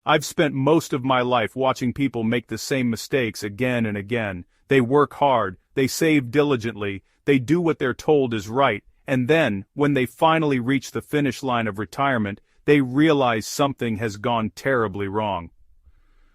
I've spent most of my life watching people make the same mistakes again and again. They work hard, they save diligently, they do what they're told is right, and then, when they finally reach the finish line of retirement, they realize something has gone terribly wrong.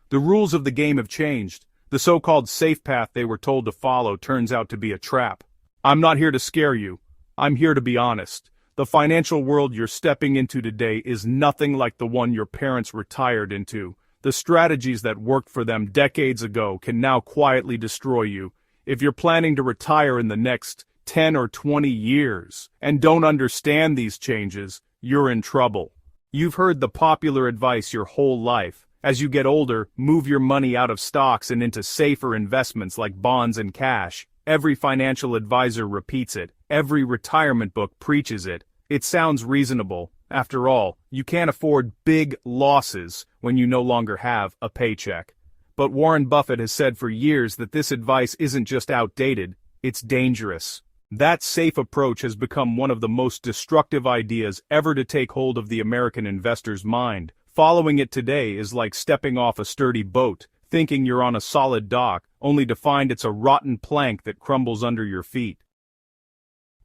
The rules of the game have changed. The so-called safe path they were told to follow turns out to be a trap. I'm not here to scare you. I'm here to be honest. The financial world you're stepping into today is nothing like the one your parents retired into. The strategies that worked for them decades ago can now quietly destroy you. If you're planning to retire in the next 10 or 20 years and don't understand these changes, you're in trouble. You've heard the popular advice your whole life. As you get older, move your money out of stocks and into safer investments like bonds and cash. Every financial advisor repeats it. Every retirement book preaches it. It sounds reasonable. After all, you can't afford big losses when you no longer have a paycheck. But Warren Buffett has said for years that this advice isn't just outdated, it's dangerous. That safe approach has become one of the most destructive ideas ever to take hold of the American investor's mind. Following it today is like stepping off a sturdy boat, thinking you're on a solid dock, only to find it's a rotten plank that crumbles under your feet.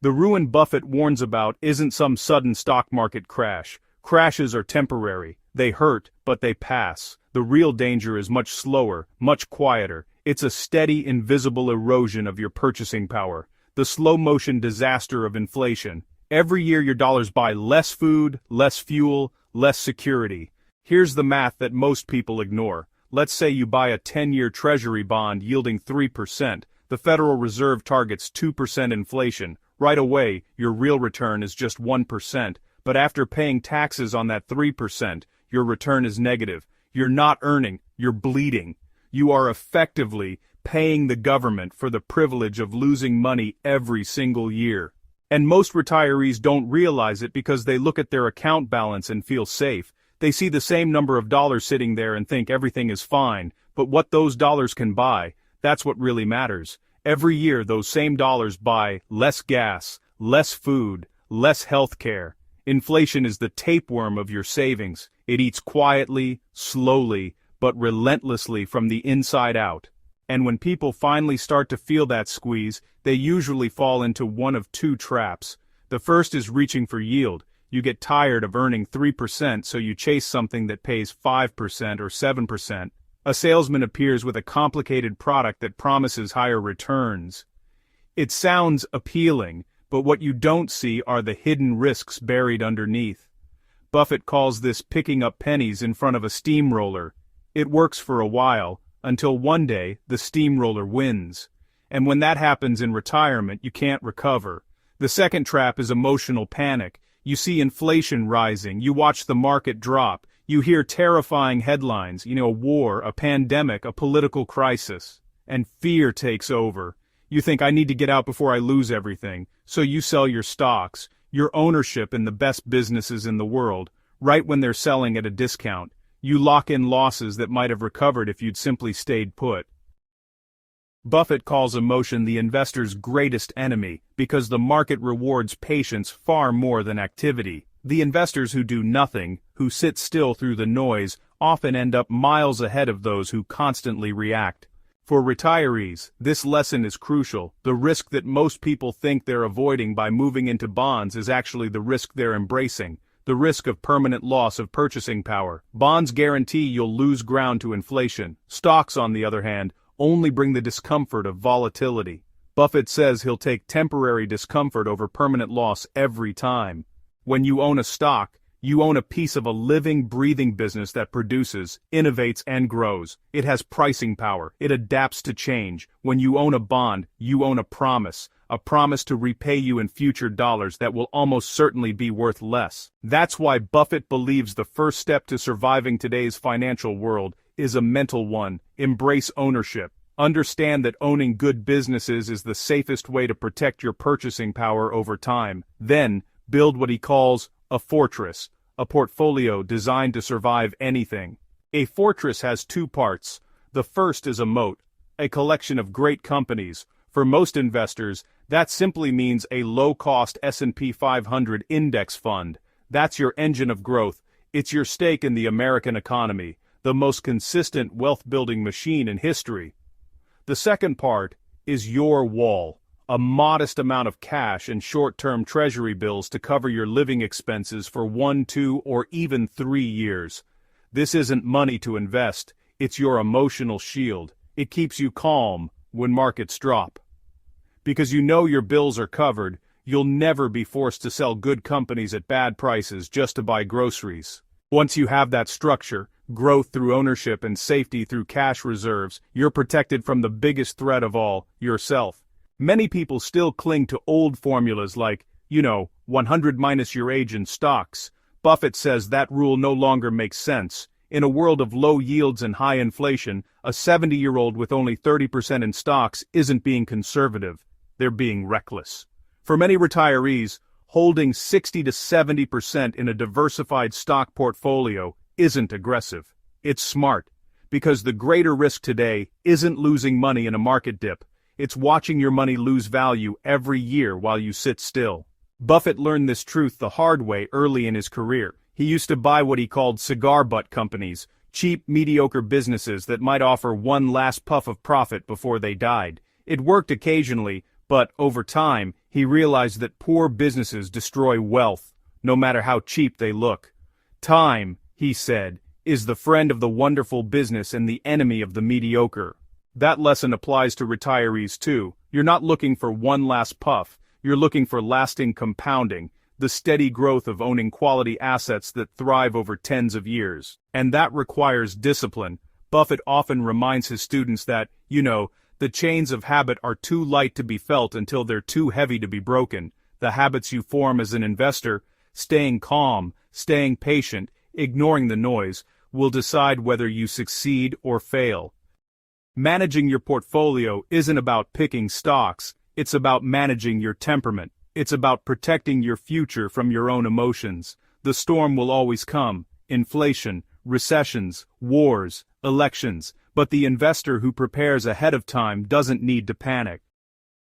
The ruin Buffett warns about isn't some sudden stock market crash. Crashes are temporary. They hurt, but they pass. The real danger is much slower, much quieter. It's a steady, invisible erosion of your purchasing power. The slow-motion disaster of inflation. Every year your dollars buy less food, less fuel, less security. Here's the math that most people ignore. Let's say you buy a 10-year Treasury bond yielding 3%. The Federal Reserve targets 2% inflation. Right away, your real return is just 1%. But after paying taxes on that 3%, your return is negative. You're not earning, you're bleeding. You are effectively paying the government for the privilege of losing money every single year. And most retirees don't realize it because they look at their account balance and feel safe. They see the same number of dollars sitting there and think everything is fine, but what those dollars can buy, that's what really matters. Every year those same dollars buy less gas, less food, less health care. Inflation is the tapeworm of your savings. It eats quietly, slowly, but relentlessly from the inside out. And when people finally start to feel that squeeze, they usually fall into one of two traps. The first is reaching for yield. You get tired of earning 3%, so you chase something that pays 5% or 7%. A salesman appears with a complicated product that promises higher returns. It sounds appealing, but what you don't see are the hidden risks buried underneath. Buffett calls this picking up pennies in front of a steamroller. It works for a while, until one day the steamroller wins. And when that happens in retirement, you can't recover. The second trap is emotional panic. You see inflation rising, you watch the market drop, you hear terrifying headlines, a war, a pandemic, a political crisis, and fear takes over. You think, I need to get out before I lose everything, so you sell your stocks, your ownership in the best businesses in the world, right when they're selling at a discount. You lock in losses that might have recovered if you'd simply stayed put. Buffett calls emotion the investor's greatest enemy because the market rewards patience far more than activity. The investors who do nothing, who sit still through the noise, often end up miles ahead of those who constantly react. For retirees, this lesson is crucial. The risk that most people think they're avoiding by moving into bonds is actually the risk they're embracing. The risk of permanent loss of purchasing power. Bonds guarantee you'll lose ground to inflation. Stocks, on the other hand, only bring the discomfort of volatility. Buffett says he'll take temporary discomfort over permanent loss every time. When you own a stock, you own a piece of a living, breathing business that produces, innovates, and grows. It has pricing power. It adapts to change. When you own a bond, you own a promise to repay you in future dollars that will almost certainly be worth less. That's why Buffett believes the first step to surviving today's financial world is a mental one. Embrace ownership. Understand that owning good businesses is the safest way to protect your purchasing power over time. Then, build what he calls a fortress, a portfolio designed to survive anything. A fortress has two parts. The first is a moat, a collection of great companies. For most investors, that simply means a low-cost S&P 500 index fund. That's your engine of growth. It's your stake in the American economy. the most consistent wealth-building machine in history. The second part is your wall, a modest amount of cash and short-term treasury bills to cover your living expenses for 1, 2, or even 3 years. This isn't money to invest, it's your emotional shield. It keeps you calm when markets drop. Because you know your bills are covered, you'll never be forced to sell good companies at bad prices just to buy groceries. Once you have that structure, growth through ownership and safety through cash reserves, you're protected from the biggest threat of all, yourself. Many people still cling to old formulas like, 100 minus your age in stocks. Buffett says that rule no longer makes sense. In a world of low yields and high inflation, a 70-year-old with only 30% in stocks isn't being conservative. They're being reckless. For many retirees, holding 60 to 70% in a diversified stock portfolio isn't aggressive. It's smart. Because the greater risk today isn't losing money in a market dip. It's watching your money lose value every year while you sit still. Buffett learned this truth the hard way early in his career. He used to buy what he called cigar butt companies, cheap, mediocre businesses that might offer one last puff of profit before they died. It worked occasionally, but over time, he realized that poor businesses destroy wealth, no matter how cheap they look. Time, he said, is the friend of the wonderful business and the enemy of the mediocre. That lesson applies to retirees too. You're not looking for one last puff. You're looking for lasting compounding, the steady growth of owning quality assets that thrive over tens of years. And that requires discipline. Buffett often reminds his students that, the chains of habit are too light to be felt until they're too heavy to be broken. The habits you form as an investor, staying calm, staying patient, ignoring the noise, will decide whether you succeed or fail. Managing your portfolio isn't about picking stocks, it's about managing your temperament. It's about protecting your future from your own emotions. The storm will always come: inflation, recessions, wars, elections, but the investor who prepares ahead of time doesn't need to panic.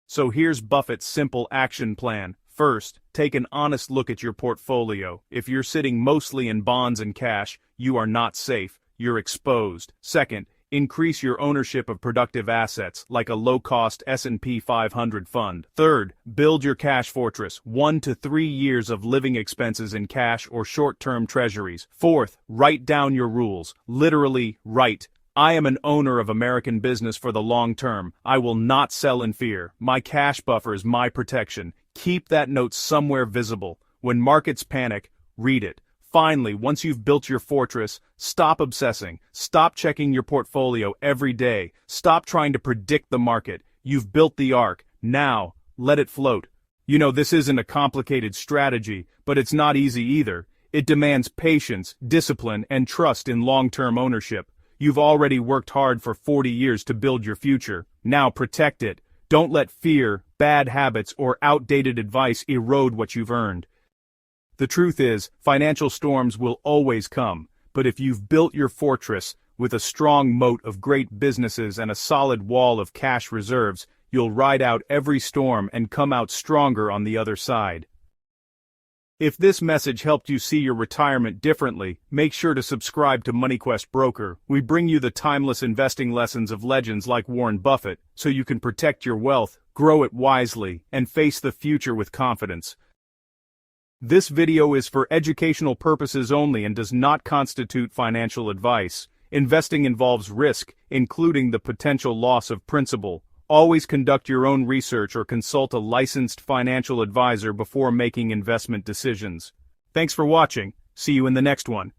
So here's Buffett's simple action plan. First, take an honest look at your portfolio. If you're sitting mostly in bonds and cash, you are not safe, you're exposed. Second, increase your ownership of productive assets, like a low-cost S&P 500 fund. Third, build your cash fortress, 1 to 3 years of living expenses in cash or short-term treasuries. Fourth, write down your rules. Literally, write. I am an owner of American business for the long term. I will not sell in fear. My cash buffer is my protection. Keep that note somewhere visible. When markets panic, read it. Finally, once you've built your fortress, stop obsessing. Stop checking your portfolio every day. Stop trying to predict the market. You've built the ark. Now, let it float. This isn't a complicated strategy, but it's not easy either. It demands patience, discipline, and trust in long-term ownership. You've already worked hard for 40 years to build your future. Now protect it. Don't let fear, bad habits, or outdated advice erode what you've earned. The truth is, financial storms will always come, but if you've built your fortress with a strong moat of great businesses and a solid wall of cash reserves, you'll ride out every storm and come out stronger on the other side. If this message helped you see your retirement differently, make sure to subscribe to MoneyQuest Broker. We bring you the timeless investing lessons of legends like Warren Buffett, so you can protect your wealth, grow it wisely, and face the future with confidence. This video is for educational purposes only and does not constitute financial advice. Investing involves risk, including the potential loss of principal. Always conduct your own research or consult a licensed financial advisor before making investment decisions. Thanks for watching. See you in the next one.